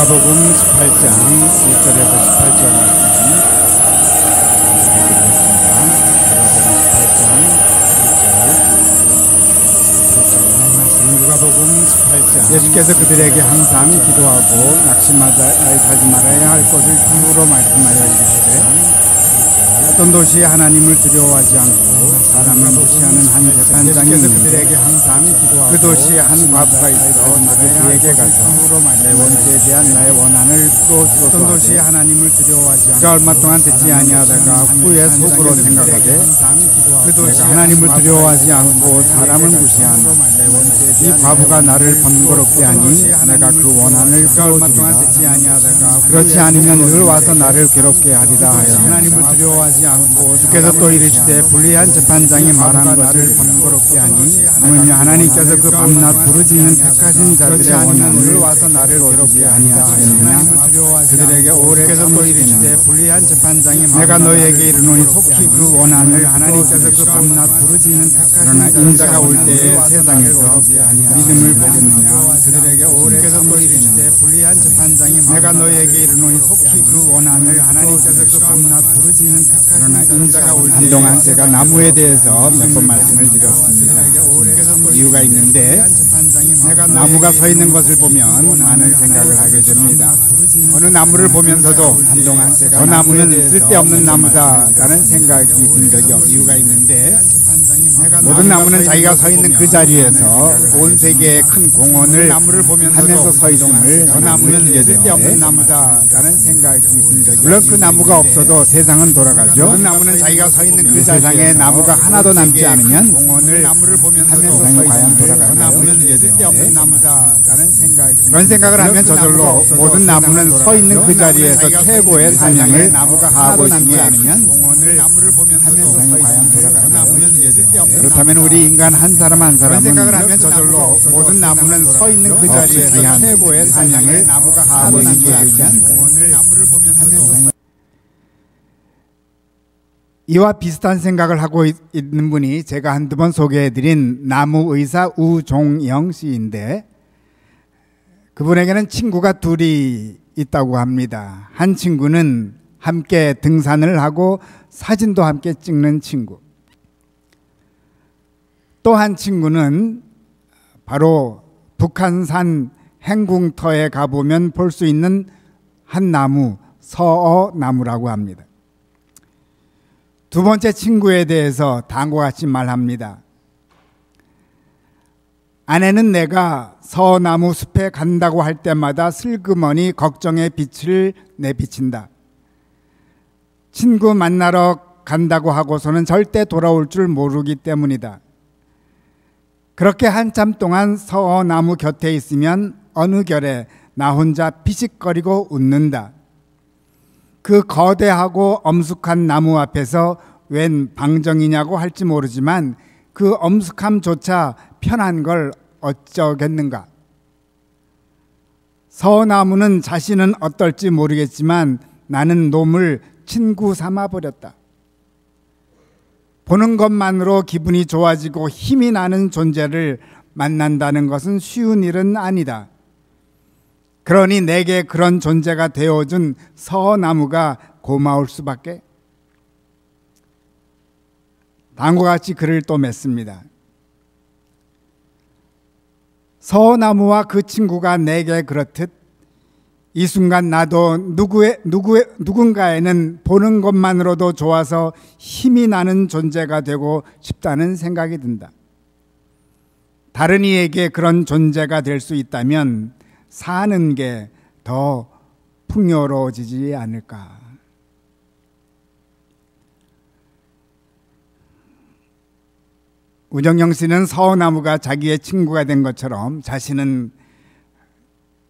누가복음 18장 1절에서 18절 말씀 읽어드리겠습니다. 누가복음 18장 예수께서 그들에게 항상 기도하고 낙심하지 말아야 할 것을 비유로 말씀하여 이르시되 어떤 도시에 하나님을 두려워하지 않고 사람을 무시하는 한 재판장이 있는데 그 도시에 한 과부가 있어 그에게 가서 내 원수에 대한 나의 원한을 풀어주소서 하되 그가 얼마 동안 듣지 아니하다가 후에 속으로 생각하되 내가 하나님을 두려워하지 않고 사람을 무시한 이 과부가 나를 번거롭게 하니 내가 그 원한을 풀어주리라. 그렇지 않으면 늘 와서 나를 괴롭게 하리라 하여 주께서 또 이르시되 불의한 재판장이 말한 것을 번거롭게 하니 하물며 하나님께서 그 밤낮 부르짖는 택하신 자들의 원한을 와서 나를 괴롭게 아니하시느냐. 그들에게 오래 참으시되 불의한 재판장이 내가 너희에게 이르노니 속히 그 원한을 하나님께서 그 밤낮 부르짖는 그러나 인자가 올 때에 세상에서 믿음을 보겠느냐. 그들에게 오래 참으시되 불의한 재판장이 내가 너희에게 이르노니 속히 그 원한을 하나님께서 그 밤낮 부르짖는 그러나 인자가 올 때 한동안 제가 나무에 대해서 몇 번 말씀을 드렸습니다. 이유가 있는데 나무가 서 있는 것을 보면 많은 생각을 하게 됩니다. 어느 나무를 보면서도 한동안 제가 저 나무는 쓸데없는 나무다라는 생각이 든 적이 없어요. 이유가 있는데 모든 나무는 자기가 서 있는 그 자리에서 온 세계의 큰 공헌을 하면서 서 있음을 저 나무는 쓸데없는 나무다라는 생각이 든 적이 물론 그 나무가 없어도 세상은 돌아가죠. 모든 나무는 자기가 서 있는 그 세상에 나무가 하나도 남지 않으면 공헌을 하면서 세상이 과연 돌아가나요? 그런 생각을 하면 저절로 모든 나무는 서 있는 그 자리에서 최고의 사명을 하고 있지 않으면 세상이 과연 돌아가나요? 그렇다면 우리 인간 한 사람 한 사람은 생각을 하면 저절로 모든 나무는 서 있는 그 자리에서 최고의 사명을 하고 있지 않으면 이와 비슷한 생각을 하고 있는 분이 제가 한두 번 소개해드린 나무의사 우종영 씨인데 그분에게는 친구가 둘이 있다고 합니다. 한 친구는 함께 등산을 하고 사진도 함께 찍는 친구. 또 한 친구는 바로 북한산 행궁터에 가보면 볼 수 있는 한 나무, 서어나무라고 합니다. 두 번째 친구에 대해서 다음과 같이 말합니다. 아내는 내가 서나무 숲에 간다고 할 때마다 슬그머니 걱정의 빛을 내비친다. 친구 만나러 간다고 하고서는 절대 돌아올 줄 모르기 때문이다. 그렇게 한참 동안 서나무 곁에 있으면 어느 결에 나 혼자 피식거리고 웃는다. 그 거대하고 엄숙한 나무 앞에서 웬 방정이냐고 할지 모르지만 그 엄숙함조차 편한 걸 어쩌겠는가. 서나무는 자신은 어떨지 모르겠지만 나는 놈을 친구 삼아 버렸다. 보는 것만으로 기분이 좋아지고 힘이 나는 존재를 만난다는 것은 쉬운 일은 아니다. 그러니 내게 그런 존재가 되어준 서나무가 고마울 수밖에. 다음과 같이 글을 또 맺습니다. 서나무와 그 친구가 내게 그렇듯 이 순간 나도 누군가에는 보는 것만으로도 좋아서 힘이 나는 존재가 되고 싶다는 생각이 든다. 다른 이에게 그런 존재가 될 수 있다면 사는 게 더 풍요로워지지 않을까. 우정영 씨는 서나무가 자기의 친구가 된 것처럼 자신은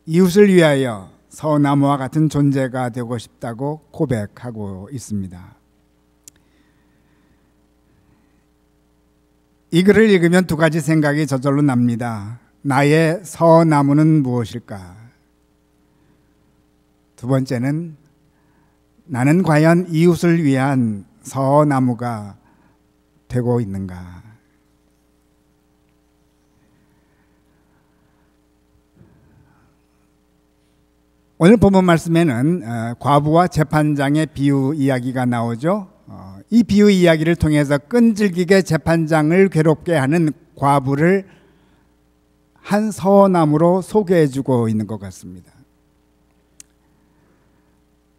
이웃을 위하여 서나무와 같은 존재가 되고 싶다고 고백하고 있습니다. 이 글을 읽으면 두 가지 생각이 저절로 납니다. 나의 서나무는 무엇일까? 두 번째는 나는 과연 이웃을 위한 서나무가 되고 있는가? 오늘 본문 말씀에는 과부와 재판장의 비유 이야기가 나오죠. 이 비유 이야기를 통해서 끈질기게 재판장을 괴롭게 하는 과부를 한 서원함으로 소개해주고 있는 것 같습니다.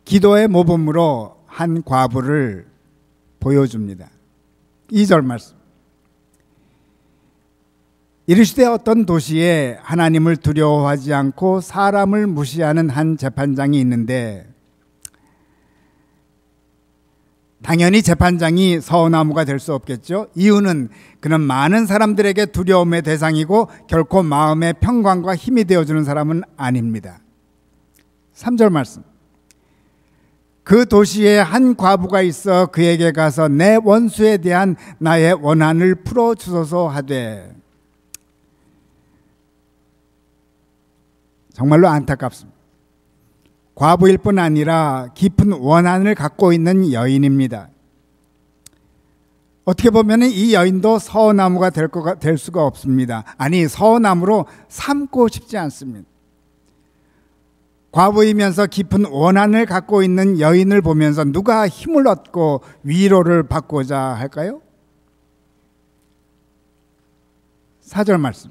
기도의 모범으로 한 과부를 보여줍니다. 2절 말씀. 이르시되 어떤 도시에 하나님을 두려워하지 않고 사람을 무시하는 한 재판장이 있는데, 당연히 재판장이 서원나무가 될 수 없겠죠. 이유는 그는 많은 사람들에게 두려움의 대상이고 결코 마음의 평강과 힘이 되어주는 사람은 아닙니다. 3절 말씀. 그 도시에 한 과부가 있어 그에게 가서 내 원수에 대한 나의 원한을 풀어주소서 하되. 정말로 안타깝습니다. 과부일 뿐 아니라 깊은 원한을 갖고 있는 여인입니다. 어떻게 보면 이 여인도 서원나무가 될 수가 없습니다. 아니, 서원나무로 삼고 싶지 않습니다. 과부이면서 깊은 원한을 갖고 있는 여인을 보면서 누가 힘을 얻고 위로를 받고자 할까요? 4절 말씀.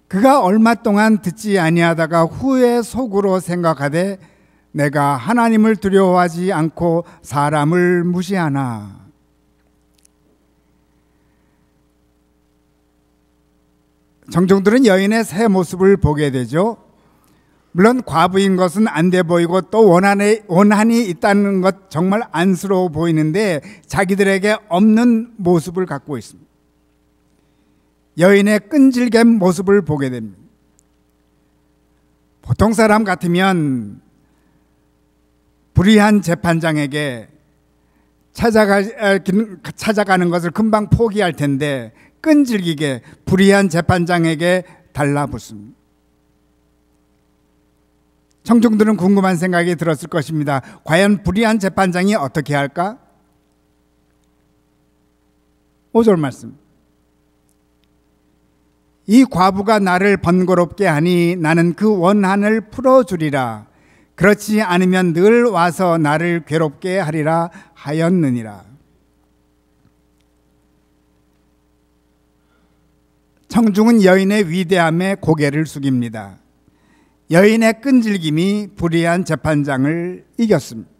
그가 얼마 동안 듣지 아니하다가 후에 속으로 생각하되 내가 하나님을 두려워하지 않고 사람을 무시하나. 청중들은 여인의 새 모습을 보게 되죠. 물론 과부인 것은 안 돼 보이고 또 원한이 있다는 것 정말 안쓰러워 보이는데 자기들에게 없는 모습을 갖고 있습니다. 여인의 끈질긴 모습을 보게 됩니다. 보통 사람 같으면 불의한 재판장에게 찾아가는 것을 금방 포기할 텐데 끈질기게 불의한 재판장에게 달라붙습니다. 청중들은 궁금한 생각이 들었을 것입니다. 과연 불의한 재판장이 어떻게 할까? 5절 말씀. 이 과부가 나를 번거롭게 하니 나는 그 원한을 풀어주리라. 그렇지 않으면 늘 와서 나를 괴롭게 하리라 하였느니라. 청중은 여인의 위대함에 고개를 숙입니다. 여인의 끈질김이 불의한 재판장을 이겼습니다.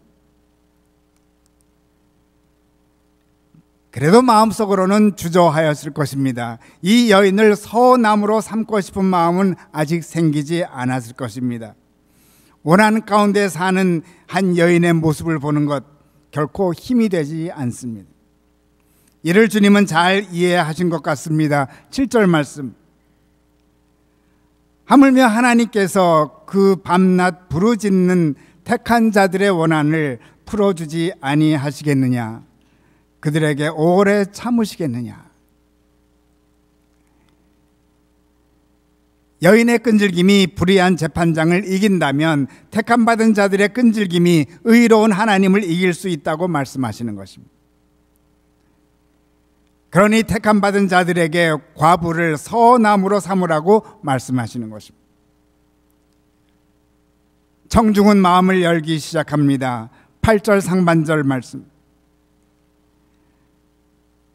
그래도 마음속으로는 주저하였을 것입니다. 이 여인을 서원나무로 삼고 싶은 마음은 아직 생기지 않았을 것입니다. 원한 가운데 사는 한 여인의 모습을 보는 것 결코 힘이 되지 않습니다. 이를 주님은 잘 이해하신 것 같습니다. 7절 말씀. 하물며 하나님께서 그 밤낮 부르짖는 택한 자들의 원한을 풀어주지 아니하시겠느냐? 그들에게 오래 참으시겠느냐? 여인의 끈질김이 불의한 재판장을 이긴다면 택함받은 자들의 끈질김이 의로운 하나님을 이길 수 있다고 말씀하시는 것입니다. 그러니 택함받은 자들에게 과부를 서원나무로 삼으라고 말씀하시는 것입니다. 청중은 마음을 열기 시작합니다. 8절 상반절 말씀.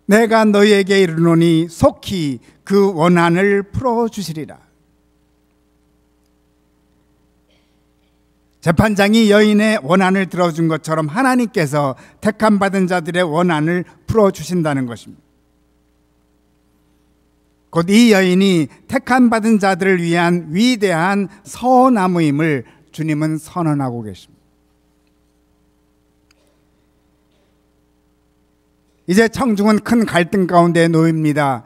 내가 너희에게 이르노니 속히 그 원한을 풀어주시리라. 재판장이 여인의 원한을 들어준 것처럼 하나님께서 택함받은 자들의 원한을 풀어주신다는 것입니다. 곧 이 여인이 택함받은 자들을 위한 위대한 서원나무임을 주님은 선언하고 계십니다. 이제 청중은 큰 갈등 가운데 놓입니다.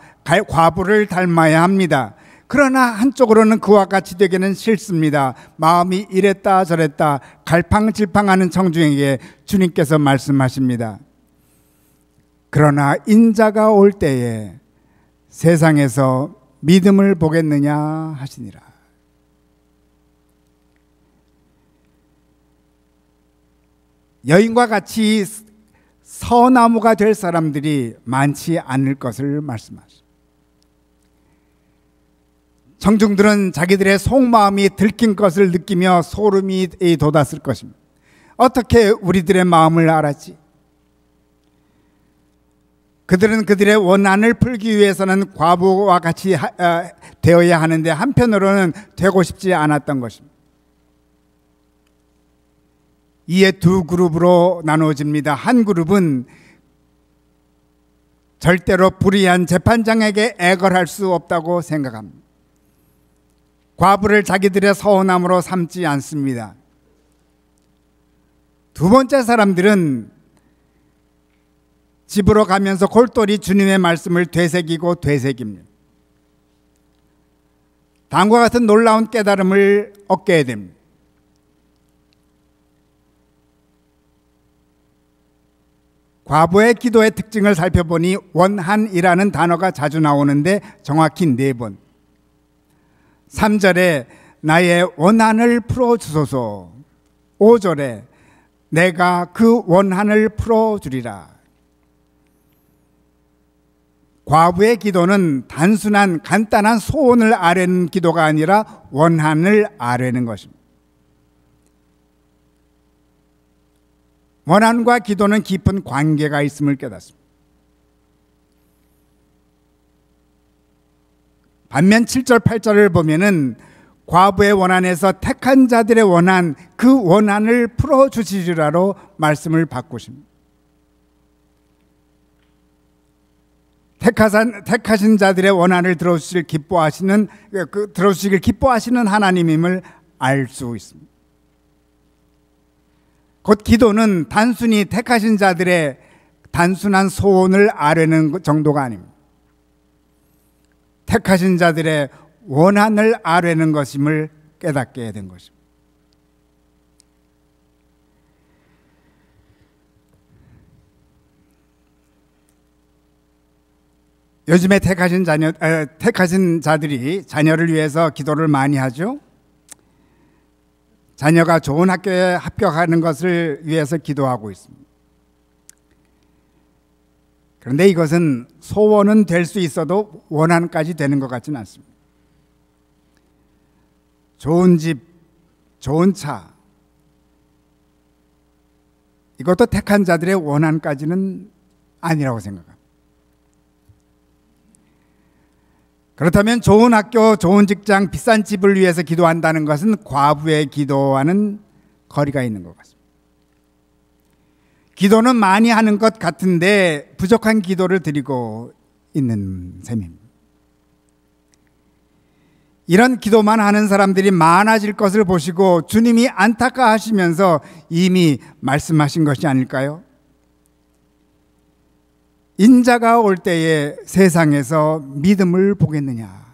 과부를 닮아야 합니다. 그러나 한쪽으로는 그와 같이 되기는 싫습니다. 마음이 이랬다 저랬다 갈팡질팡하는 청중에게 주님께서 말씀하십니다. 그러나 인자가 올 때에 세상에서 믿음을 보겠느냐 하시니라. 여인과 같이 서나무가 될 사람들이 많지 않을 것을 말씀하십니다. 청중들은 자기들의 속마음이 들킨 것을 느끼며 소름이 돋았을 것입니다. 어떻게 우리들의 마음을 알았지? 그들은 그들의 원한을 풀기 위해서는 과부와 같이 되어야 하는데 한편으로는 되고 싶지 않았던 것입니다. 이에 두 그룹으로 나누어집니다. 한 그룹은 절대로 불의한 재판장에게 애걸할 수 없다고 생각합니다. 과부를 자기들의 서운함으로 삼지 않습니다. 두 번째 사람들은 집으로 가면서 골똘히 주님의 말씀을 되새기고 되새깁니다. 다음과 같은 놀라운 깨달음을 얻게 됩니다. 과부의 기도의 특징을 살펴보니 원한이라는 단어가 자주 나오는데 정확히 4번. 3절에 나의 원한을 풀어주소서. 5절에 내가 그 원한을 풀어주리라. 과부의 기도는 단순한 간단한 소원을 아뢰는 기도가 아니라 원한을 아뢰는 것입니다. 원한과 기도는 깊은 관계가 있음을 깨닫습니다. 반면 7절, 8절을 보면은 과부의 원한에서 택한 자들의 원한, 그 원한을 풀어주시리라로 말씀을 바꾸십니다. 택하신 자들의 원한을 들어주시길 기뻐하시는 하나님임을 알 수 있습니다. 곧 기도는 단순히 택하신 자들의 단순한 소원을 아뢰는 정도가 아닙니다. 택하신 자들의 원한을 아뢰는 것임을 깨닫게 된 것입니다. 요즘에 택하신 자들이 자녀를 위해서 기도를 많이 하죠. 자녀가 좋은 학교에 합격하는 것을 위해서 기도하고 있습니다. 그런데 이것은 소원은 될 수 있어도 원한까지 되는 것 같지는 않습니다. 좋은 집, 좋은 차, 이것도 택한 자들의 원한까지는 아니라고 생각합니다. 그렇다면 좋은 학교, 좋은 직장, 비싼 집을 위해서 기도한다는 것은 과부의 기도와는 거리가 있는 것 같습니다. 기도는 많이 하는 것 같은데 부족한 기도를 드리고 있는 셈입니다. 이런 기도만 하는 사람들이 많아질 것을 보시고 주님이 안타까워하시면서 이미 말씀하신 것이 아닐까요? 인자가 올 때에 세상에서 믿음을 보겠느냐.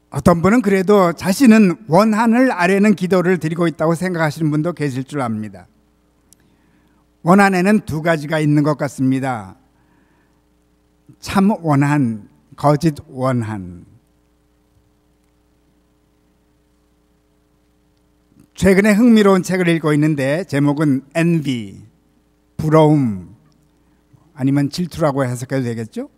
어떤 분은 그래도 자신은 원한을 아뢰는 기도를 드리고 있다고 생각하시는 분도 계실 줄 압니다. 원한에는 두 가지가 있는 것 같습니다. 참 원한, 거짓 원한. 최근에 흥미로운 책을 읽고 있는데 제목은 envy, 부러움, 아니면 질투라고 해석해도 되겠죠?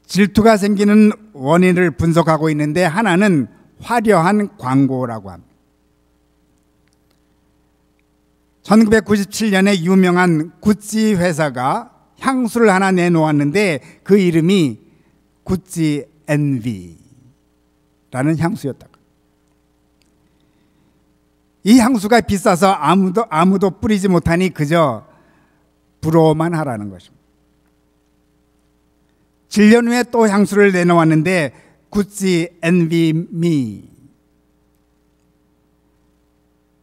질투가 생기는 원인을 분석하고 있는데 하나는 화려한 광고라고 합니다. 1997년에 유명한 구찌 회사가 향수를 하나 내놓았는데 그 이름이 구찌 엔비라는 향수였다. 이 향수가 비싸서 아무도 뿌리지 못하니 그저 부러워만 하라는 것입니다. 7년 후에 또 향수를 내놓았는데 구찌 엔비 미,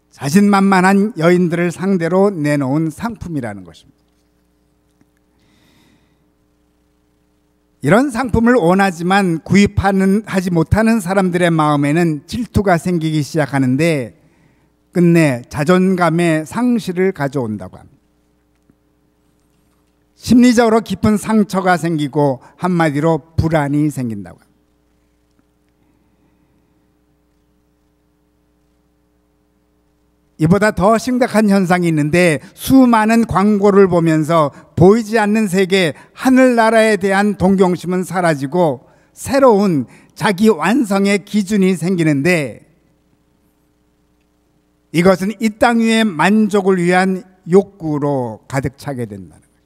자신만만한 여인들을 상대로 내놓은 상품이라는 것입니다. 이런 상품을 원하지만 하지 못하는 사람들의 마음에는 질투가 생기기 시작하는데 끝내 자존감의 상실을 가져온다고 합니다. 심리적으로 깊은 상처가 생기고 한마디로 불안이 생긴다고 합니다. 이보다 더 심각한 현상이 있는데, 수많은 광고를 보면서 보이지 않는 세계 하늘나라에 대한 동경심은 사라지고 새로운 자기 완성의 기준이 생기는데, 이것은 이 땅 위의 만족을 위한 욕구로 가득 차게 된다는 거예요.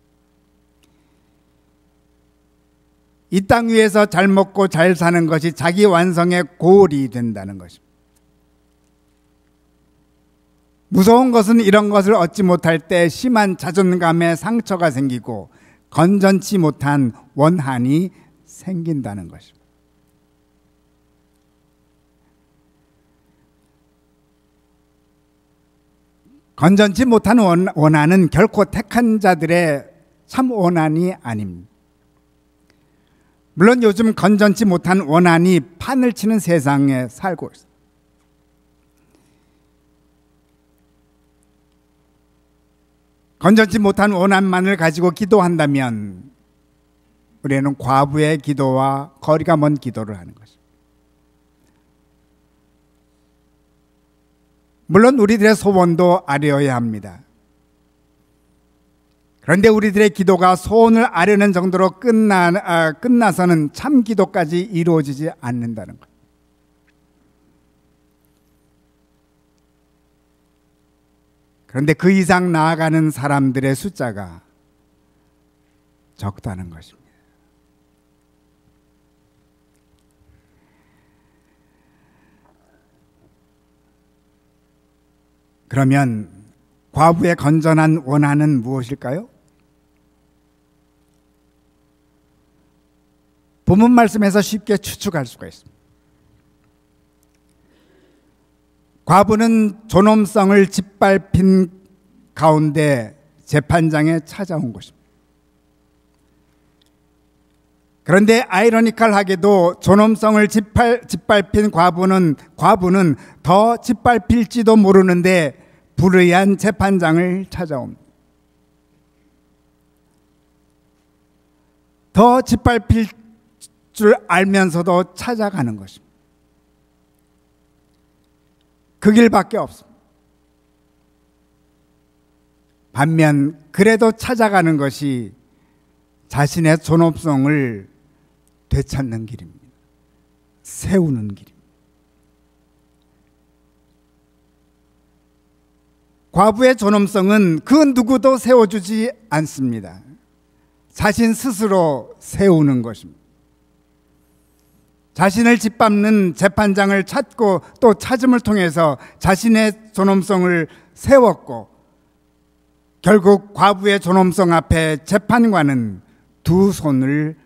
이 땅 위에서 잘 먹고 잘 사는 것이 자기 완성의 골이 된다는 것입니다. 무서운 것은 이런 것을 얻지 못할 때 심한 자존감에 상처가 생기고 건전치 못한 원한이 생긴다는 것입니다. 건전치 못한 원한은 결코 택한 자들의 참 원한이 아닙니다. 물론 요즘 건전치 못한 원한이 판을 치는 세상에 살고 있습니다. 건전치 못한 원한만을 가지고 기도한다면 우리는 과부의 기도와 거리가 먼 기도를 하는 것입니다. 물론 우리들의 소원도 아뢰어야 합니다. 그런데 우리들의 기도가 소원을 아뢰는 정도로 끝나서는 참 기도까지 이루어지지 않는다는 것. 그런데 그 이상 나아가는 사람들의 숫자가 적다는 것입니다. 그러면 과부의 건전한 원한은 무엇일까요? 본문 말씀에서 쉽게 추측할 수가 있습니다. 과부는 존엄성을 짓밟힌 가운데 재판장에 찾아온 것입니다. 그런데 아이러니컬하게도 존엄성을 짓밟힌 과부는 더 짓밟힐지도 모르는데 불의한 재판장을 찾아옵니다. 더 짓밟힐 줄 알면서도 찾아가는 것입니다. 그 길밖에 없습니다. 반면 그래도 찾아가는 것이 자신의 존엄성을 되찾는 길입니다. 세우는 길입니다. 과부의 존엄성은 그 누구도 세워주지 않습니다. 자신 스스로 세우는 것입니다. 자신을 짓밟는 재판장을 찾고 또 찾음을 통해서 자신의 존엄성을 세웠고, 결국 과부의 존엄성 앞에 재판관은 두 손을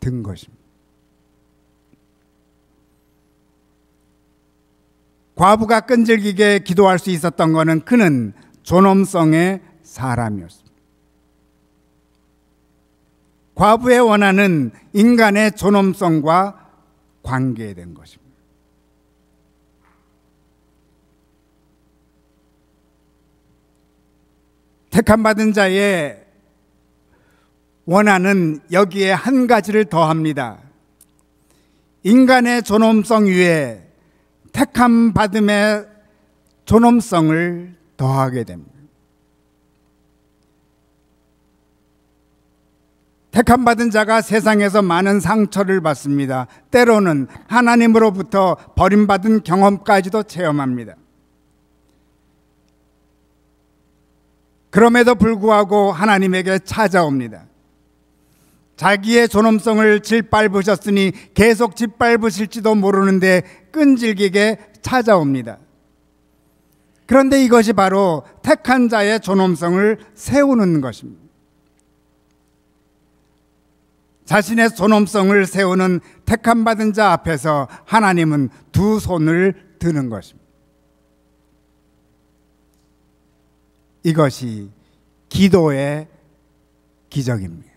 든 것입니다. 과부가 끈질기게 기도할 수 있었던 것은 그는 존엄성의 사람이었습니다. 과부의 원한은 인간의 존엄성과 관계된 것입니다. 택함받은 자의 원한은 여기에 한 가지를 더합니다. 인간의 존엄성 위에 택함받음의 존엄성을 더하게 됩니다. 택함받은 자가 세상에서 많은 상처를 받습니다. 때로는 하나님으로부터 버림받은 경험까지도 체험합니다. 그럼에도 불구하고 하나님에게 찾아옵니다. 자기의 존엄성을 짓밟으셨으니 계속 짓밟으실지도 모르는데 끈질기게 찾아옵니다. 그런데 이것이 바로 택한 자의 존엄성을 세우는 것입니다. 자신의 존엄성을 세우는 택함받은 자 앞에서 하나님은 두 손을 드는 것입니다. 이것이 기도의 기적입니다.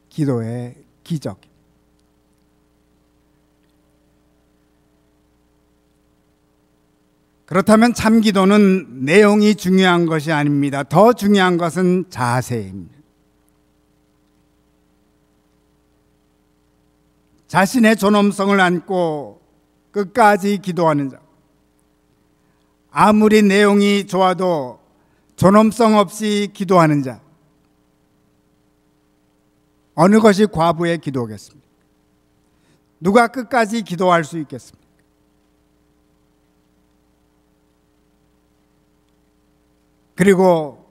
기도의 기적. 그렇다면 참 기도는 내용이 중요한 것이 아닙니다. 더 중요한 것은 자세입니다. 자신의 존엄성을 안고 끝까지 기도하는 자, 아무리 내용이 좋아도 존엄성 없이 기도하는 자, 어느 것이 과부의 기도겠습니까? 누가 끝까지 기도할 수 있겠습니까? 그리고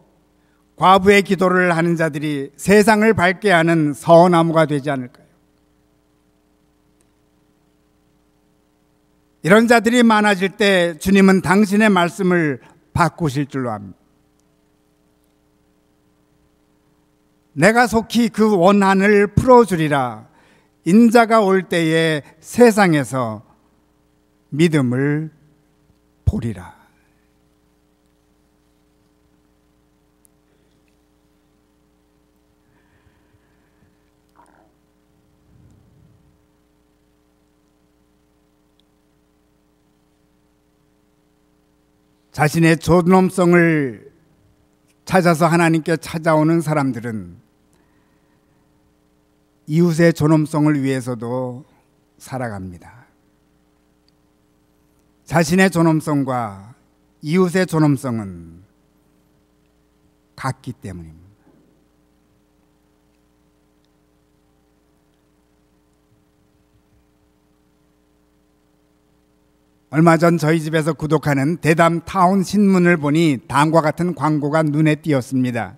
과부의 기도를 하는 자들이 세상을 밝게 하는 서나무가 되지 않을까요? 이런 자들이 많아질 때 주님은 당신의 말씀을 바꾸실 줄로 압니다. 내가 속히 그 원한을 풀어주리라. 인자가 올 때에 세상에서 믿음을 보리라. 자신의 존엄성을 찾아서 하나님께 찾아오는 사람들은 이웃의 존엄성을 위해서도 살아갑니다. 자신의 존엄성과 이웃의 존엄성은 같기 때문입니다. 얼마 전 저희 집에서 구독하는 대담 타운 신문을 보니 다음과 같은 광고가 눈에 띄었습니다.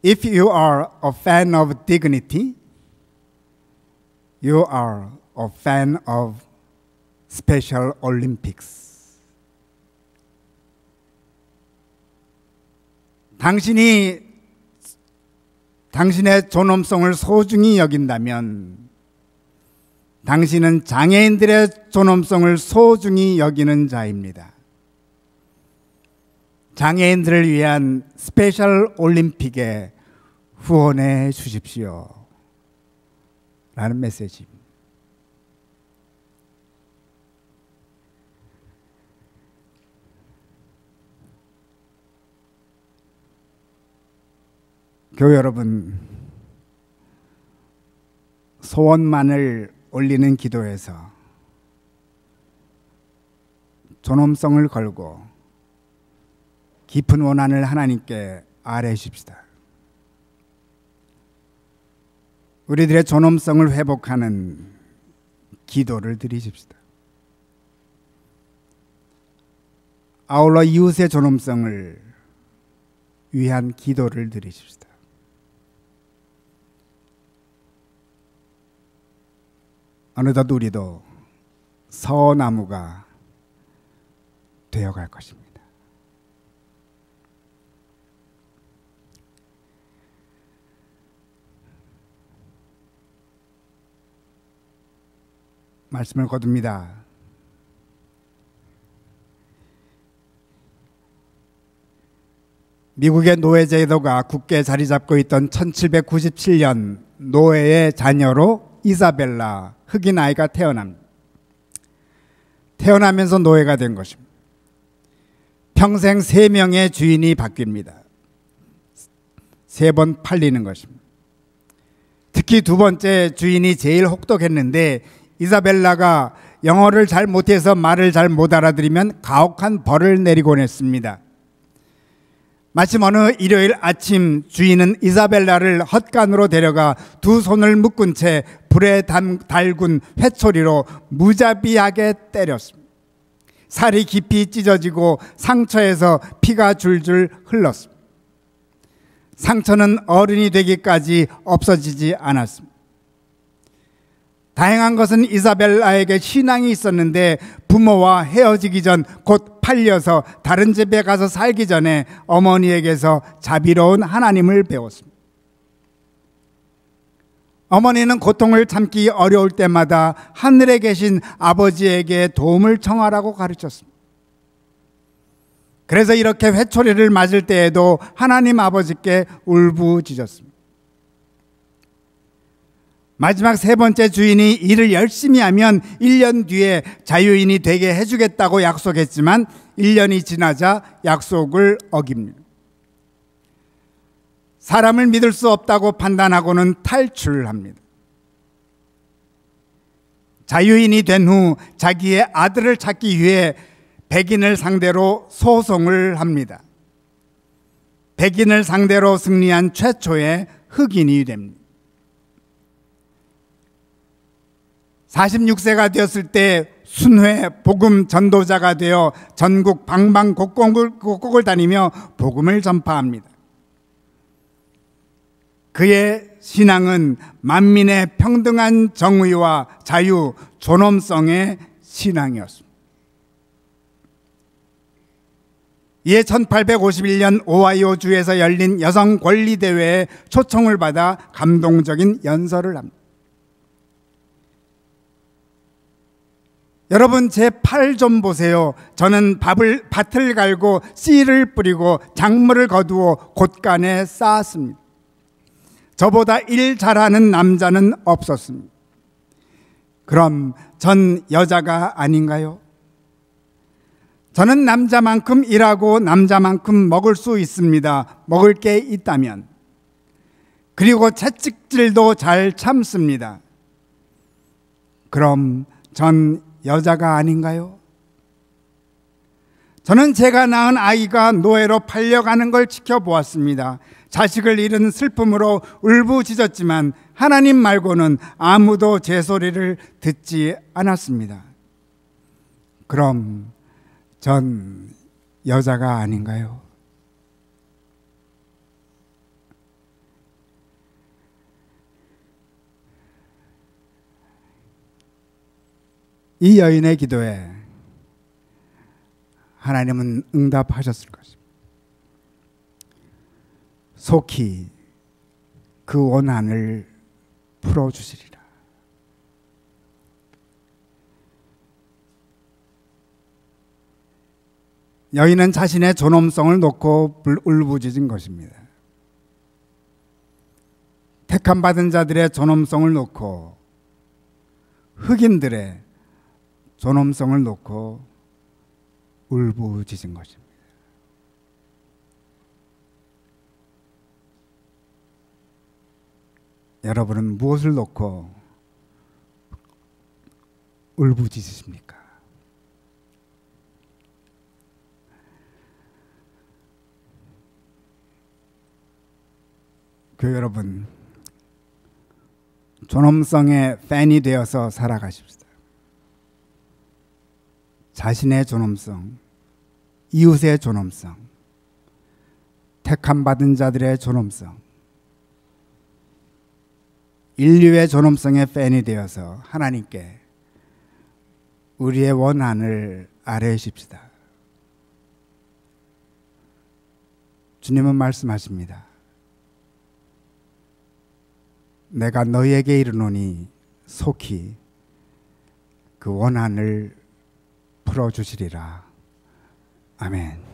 If you are a fan of dignity, you are a fan of Special Olympics. 당신이 당신의 존엄성을 소중히 여긴다면 당신은 장애인들의 존엄성을 소중히 여기는 자입니다. 장애인들을 위한 스페셜 올림픽에 후원해 주십시오. 라는 메시지입니다. 교회 여러분, 소원만을 올리는 기도에서 존엄성을 걸고 깊은 원한을 하나님께 아뢰 주십시다. 우리들의 존엄성을 회복하는 기도를 드리십시다. 아울러 이웃의 존엄성을 위한 기도를 드리십시다. 어느덧 우리도 서나무가 되어갈 것입니다. 말씀을 거둡니다. 미국의 노예 제도가 굳게 자리 잡고 있던 1797년 노예의 자녀로 이사벨라 흑인 아이가 태어나면서 노예가 된 것입니다. 평생 3명의 주인이 바뀝니다. 3번 팔리는 것입니다. 특히 2번째 주인이 제일 혹독했는데 이사벨라가 영어를 잘 못해서 말을 잘 못 알아들으면 가혹한 벌을 내리곤 했습니다. 마침 어느 일요일 아침 주인은 이사벨라를 헛간으로 데려가 2 손을 묶은 채 불에 달군 회초리로 무자비하게 때렸습니다. 살이 깊이 찢어지고 상처에서 피가 줄줄 흘렀습니다. 상처는 어른이 되기까지 없어지지 않았습니다. 다행한 것은 이사벨라에게 신앙이 있었는데 부모와 헤어지기 전 곧 팔려서 다른 집에 가서 살기 전에 어머니에게서 자비로운 하나님을 배웠습니다. 어머니는 고통을 참기 어려울 때마다 하늘에 계신 아버지에게 도움을 청하라고 가르쳤습니다. 그래서 이렇게 회초리를 맞을 때에도 하나님 아버지께 울부짖었습니다. 마지막 3번째 주인이 일을 열심히 하면 1년 뒤에 자유인이 되게 해주겠다고 약속했지만 1년이 지나자 약속을 어깁니다. 사람을 믿을 수 없다고 판단하고는 탈출합니다. 자유인이 된 후 자기의 아들을 찾기 위해 백인을 상대로 소송을 합니다. 백인을 상대로 승리한 최초의 흑인이 됩니다. 46세가 되었을 때 순회 복음 전도자가 되어 전국 방방곡곡을 다니며 복음을 전파합니다. 그의 신앙은 만민의 평등한 정의와 자유, 존엄성의 신앙이었습니다. 이에 1851년 오하이오주에서 열린 여성 권리 대회에 초청을 받아 감동적인 연설을 합니다. 여러분, 제 팔 좀 보세요. 저는 밭을 갈고 씨를 뿌리고 작물을 거두어 곳간에 쌓았습니다. 저보다 일 잘하는 남자는 없었습니다. 그럼 전 여자가 아닌가요? 저는 남자만큼 일하고 남자만큼 먹을 수 있습니다. 먹을 게 있다면. 그리고 채찍질도 잘 참습니다. 그럼 전 여자가 아닌가요? 저는 제가 낳은 아이가 노예로 팔려가는 걸 지켜보았습니다. 자식을 잃은 슬픔으로 울부짖었지만 하나님 말고는 아무도 제 소리를 듣지 않았습니다. 그럼 전 여자가 아닌가요? 이 여인의 기도에 하나님은 응답하셨을 것입니다. 속히 그 원한을 풀어주시리라. 여인은 자신의 존엄성을 놓고 울부짖은 것입니다. 택함받은 자들의 존엄성을 놓고, 흑인들의 존엄성을 놓고 울부짖은 것입니다. 여러분은 무엇을 놓고 울부짖으십니까? 교회 여러분, 존엄성의 팬이 되어서 살아가십시다. 자신의 존엄성, 이웃의 존엄성, 택함받은 자들의 존엄성, 인류의 존엄성의 팬이 되어서 하나님께 우리의 원한을 아뢰십시다. 주님은 말씀하십니다. 내가 너희에게 이르노니 속히 그 원한을 풀어주시리라. 아멘.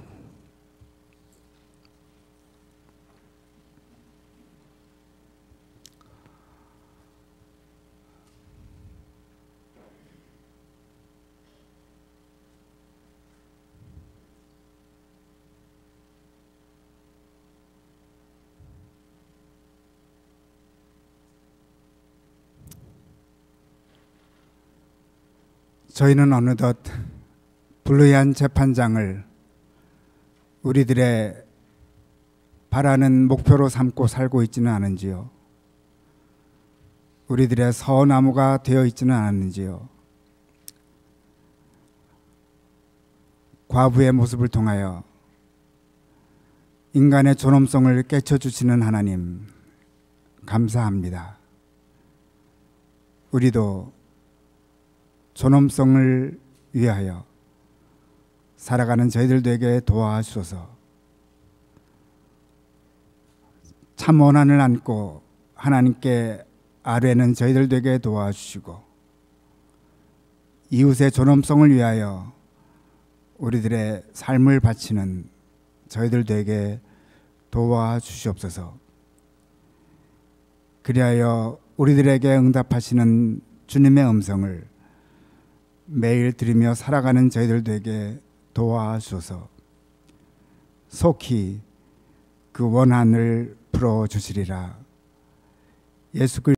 저희는 어느덧 불의한 재판장을 우리들의 바라는 목표로 삼고 살고 있지는 않은지요? 우리들의 서나무가 되어 있지는 않았는지요? 과부의 모습을 통하여 인간의 존엄성을 깨쳐주시는 하나님, 감사합니다. 우리도 존엄성을 위하여 살아가는 저희들 되게 도와주소서. 참 원한을 안고 하나님께 아뢰는 저희들 되게 도와주시고, 이웃의 존엄성을 위하여 우리들의 삶을 바치는 저희들 되게 도와주시옵소서. 그리하여 우리들에게 응답하시는 주님의 음성을 매일 들으며 살아가는 저희들 되게 도와주소서. 속히 그 원한을 풀어주시리라. 예수 그리스도